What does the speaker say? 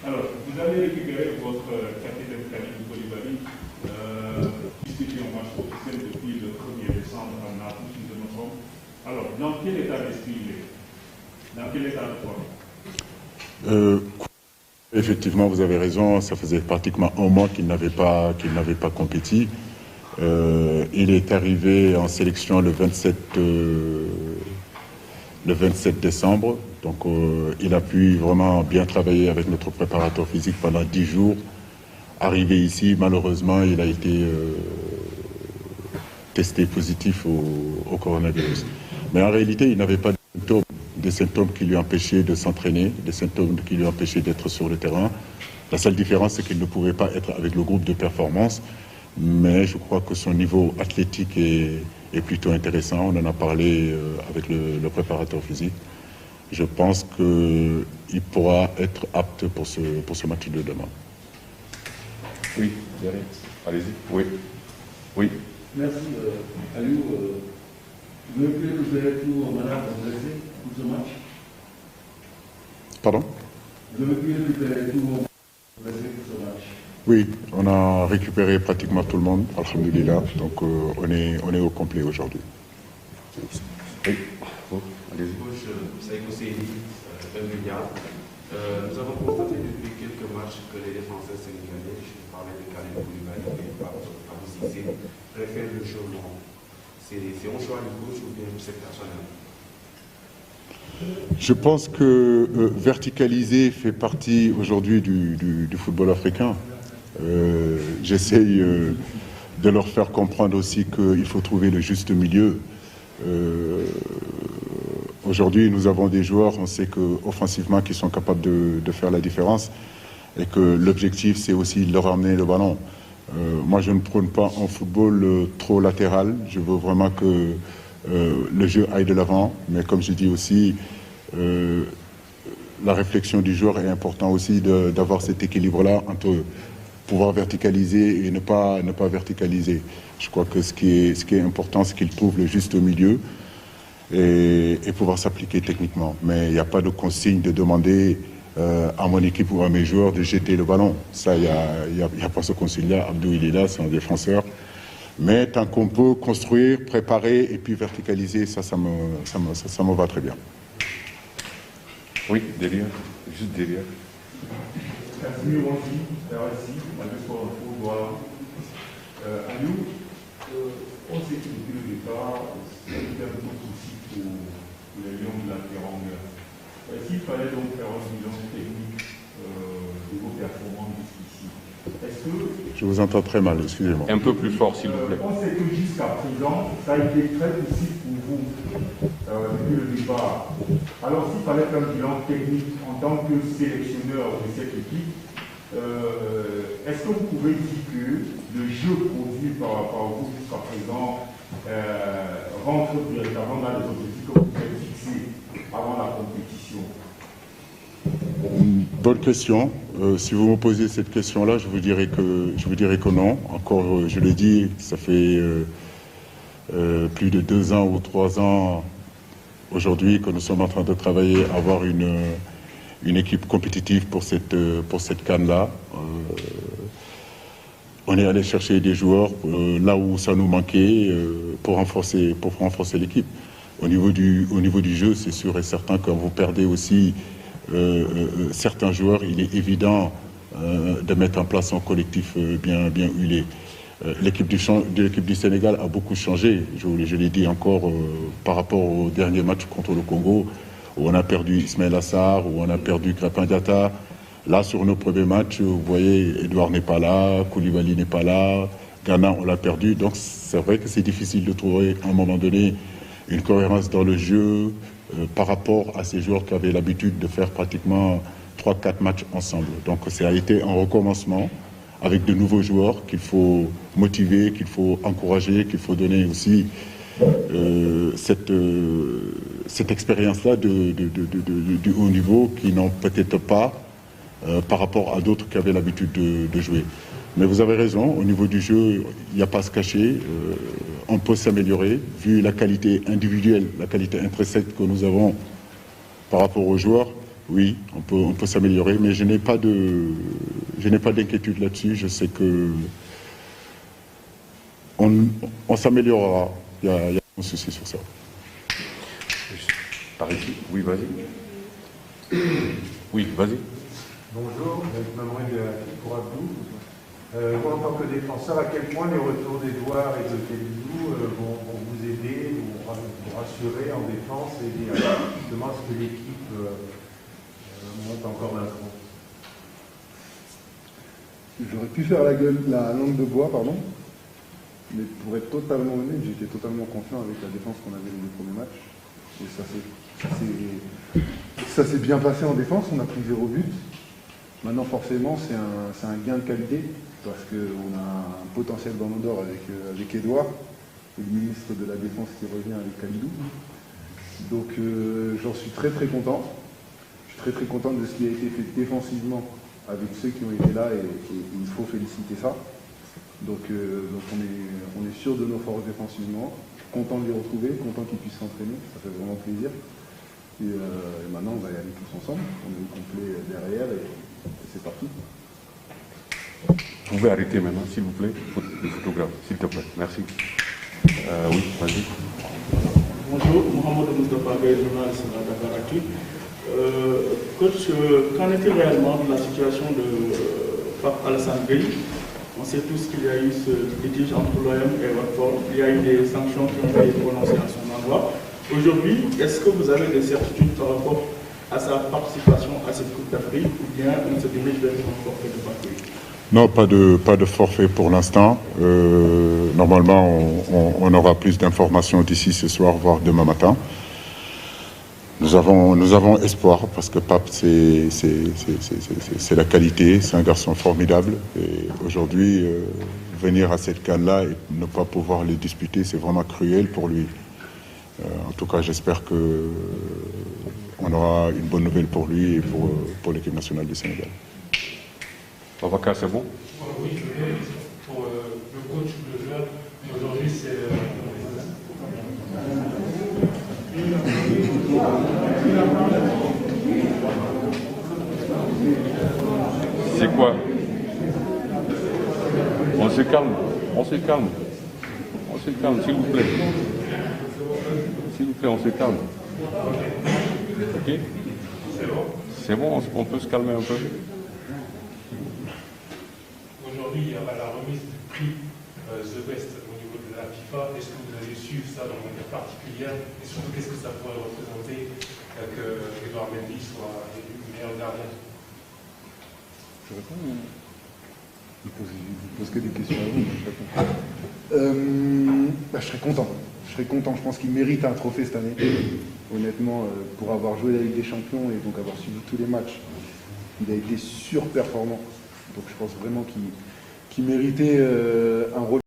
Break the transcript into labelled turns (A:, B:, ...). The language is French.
A: Alors, vous avez récupéré votre capitaine Kalidou Koulibaly, disputé en match officiel depuis le 1er décembre à Naples, si je me trompe. Alors, dans quel état d'esprit il est? Dans quel état de forme?
B: Effectivement, vous avez raison, ça faisait pratiquement un mois qu'il n'avait pas compéti. Il est arrivé en sélection le 27 décembre. Donc il a pu vraiment bien travailler avec notre préparateur physique pendant 10 jours. Arrivé ici, malheureusement, il a été testé positif au coronavirus. Mais en réalité, il n'avait pas des symptômes qui lui empêchaient de s'entraîner, des symptômes qui lui empêchaient d'être sur le terrain. La seule différence, c'est qu'il ne pouvait pas être avec le groupe de performance. Mais je crois que son niveau athlétique est plutôt intéressant. On en a parlé avec le préparateur physique. Je pense qu'il pourra être apte pour ce match de demain.
C: Oui, allez-y. Oui. Oui.
D: Merci. Aliou, vous avez pu récupérer tout malade blessé pour ce match?
B: Pardon?
D: Vous avez pu récupérer tout blessé pour ce match?
B: Oui, on a récupéré pratiquement tout le monde, alhamdoulilah. Donc on est au complet aujourd'hui.
C: Oui. Oh, allez-y.
E: Nous avons constaté depuis quelques matchs que les défenseurs sénégalais, je parlais de Kalidou Koulibaly et Abou Cissé, préfèrent le jeu long. C'est un choix du coach ou bien c'est personnel?
B: Je pense que verticaliser fait partie aujourd'hui du football africain. J'essaye de leur faire comprendre aussi qu'il faut trouver le juste milieu. Aujourd'hui, nous avons des joueurs, on sait qu'offensivement, qui sont capables de faire la différence et que l'objectif, c'est aussi de leur amener le ballon. Moi, je ne prône pas un football trop latéral. Je veux vraiment que le jeu aille de l'avant. Mais comme je dis aussi, la réflexion du joueur est importante aussi d'avoir cet équilibre-là entre pouvoir verticaliser et ne pas verticaliser. Je crois que ce qui est important, c'est qu'il trouve le juste milieu et pouvoir s'appliquer techniquement. Mais il n'y a pas de consigne de demander à mon équipe ou à mes joueurs de jeter le ballon. Ça, il n'y a pas ce consigne-là. Abdou, il est là, c'est un défenseur. Mais tant qu'on peut construire, préparer et puis verticaliser, ça me va très bien.
C: Oui, derrière, juste derrière.
A: Merci, Ronzi, RSI, Malgré Sport Info, Aliou, on sait que depuis le départ, ça a été un peu de souci pour les Lions de la Teranga. S'il fallait donc faire un bilan technique de vos performances jusqu'ici, est-ce que...
B: Je vous entends très mal, excusez-moi.
C: Un peu plus fort, s'il vous plaît.
A: On sait que jusqu'à présent, ça a été très difficile pour vous depuis le départ. Alors, s'il fallait faire un bilan technique en tant que sélectionneur de cette équipe, est-ce que vous pouvez dire que le jeu produit par vous jusqu'à présent rentre véritablement dans les objectifs que vous avez fixés avant la compétition?
B: Bonne question. Si vous me posez cette question-là, je vous dirais que non. Encore, je le dis, ça fait plus de 2 ans ou 3 ans aujourd'hui que nous sommes en train de travailler à avoir une équipe compétitive pour cette CAN-là. On est allé chercher des joueurs là où ça nous manquait pour renforcer l'équipe. Au niveau du jeu, c'est sûr et certain que vous perdez aussi certains joueurs, il est évident de mettre en place un collectif bien huilé. L'équipe du Sénégal a beaucoup changé, je l'ai dit encore par rapport au dernier match contre le Congo, où on a perdu Ismaël Assar, où on a perdu Krépin Diatta. Là, sur nos premiers matchs, vous voyez, Edouard n'est pas là, Koulibaly n'est pas là, Ghana, on l'a perdu. Donc c'est vrai que c'est difficile de trouver à un moment donné une cohérence dans le jeu par rapport à ces joueurs qui avaient l'habitude de faire pratiquement 3-4 matchs ensemble. Donc ça a été un recommencement avec de nouveaux joueurs qu'il faut motiver, qu'il faut encourager, qu'il faut donner aussi cette expérience-là du haut niveau qui n'ont peut-être pas par rapport à d'autres qui avaient l'habitude de jouer. Mais vous avez raison, au niveau du jeu, il n'y a pas à se cacher. On peut s'améliorer, vu la qualité individuelle, la qualité intrinsèque que nous avons par rapport aux joueurs. oui, on peut s'améliorer, mais je n'ai pas d'inquiétude là-dessus. Je sais que on s'améliorera. Il y a un souci sur ça.
C: Par ici. Oui, vas-y. Oui, vas-y.
F: Bonjour, Mamoud pour Abdou. Moi, en tant que défenseur, à quel point les retours d'Edouard et de Kalidou vont vous aider, vous rassurer en défense et aider justement à ce que l'équipe monte encore d'un cran?
G: J'aurais pu faire la langue de bois, pardon. Mais pour être totalement honnête, j'étais totalement confiant avec la défense qu'on avait dans les premiers matchs. Et ça s'est bien passé en défense, on a pris 0 but. Maintenant, forcément, c'est un gain de qualité, parce qu'on a un potentiel ballon d'or avec Edouard, et le ministre de la Défense qui revient avec Kalidou. Donc j'en suis très très content. Je suis très très content de ce qui a été fait défensivement avec ceux qui ont été là, et il faut féliciter ça. Donc on est sûr de nos forces défensivement, content de les retrouver, content qu'ils puissent s'entraîner, ça fait vraiment plaisir. Et maintenant on va y aller tous ensemble, on est au complet derrière et c'est parti.
C: Vous pouvez arrêter maintenant, s'il vous plaît, le photographe, s'il te plaît. Merci. Oui, vas-y.
H: Bonjour, Mohamed Moustapha Gaye, journaliste de la Dakaractu. Coach, qu'en est-il réellement de la situation de Pape Alassane Gueye? On sait tous qu'il y a eu ce litige entre l'OM et Watford. Il y a eu des sanctions qui ont été prononcées à son endroit. Aujourd'hui, est-ce que vous avez des certitudes par rapport à sa participation à cette Coupe d'Afrique ou bien on se dirige vers un forfait de parcours?
B: Non, pas de forfait pour l'instant. Normalement, on aura plus d'informations d'ici ce soir, voire demain matin. Nous avons espoir parce que Pape, c'est la qualité, c'est un garçon formidable. Et aujourd'hui, venir à cette CAN-là et ne pas pouvoir les disputer, c'est vraiment cruel pour lui. En tout cas, j'espère qu'on aura une bonne nouvelle pour lui et pour l'équipe nationale du Sénégal.
C: Babacar, c'est bon?
I: Oui, pour le coach ou le joueur, aujourd'hui c'est...
C: C'est quoi? On se calme, on se calme. On se calme, s'il vous plaît. S'il vous plaît, on se calme. Ok? C'est bon, on peut se calmer un peu.
I: Aujourd'hui, il y aura la remise du prix The Best au niveau de la FIFA. Est-ce que vous allez suivre ça dans une manière particulière? Et surtout, qu'est-ce que ça pourrait représenter que Edouard Mendy soit élu meilleur gardien?
G: Je réponds ou... Je pose que des questions à vous, je réponds. Je serais content. Je serais content. Je pense qu'il mérite un trophée cette année. Honnêtement, pour avoir joué la Ligue des Champions et donc avoir suivi tous les matchs, il a été surperformant. Donc je pense vraiment qu'il méritait un rôle.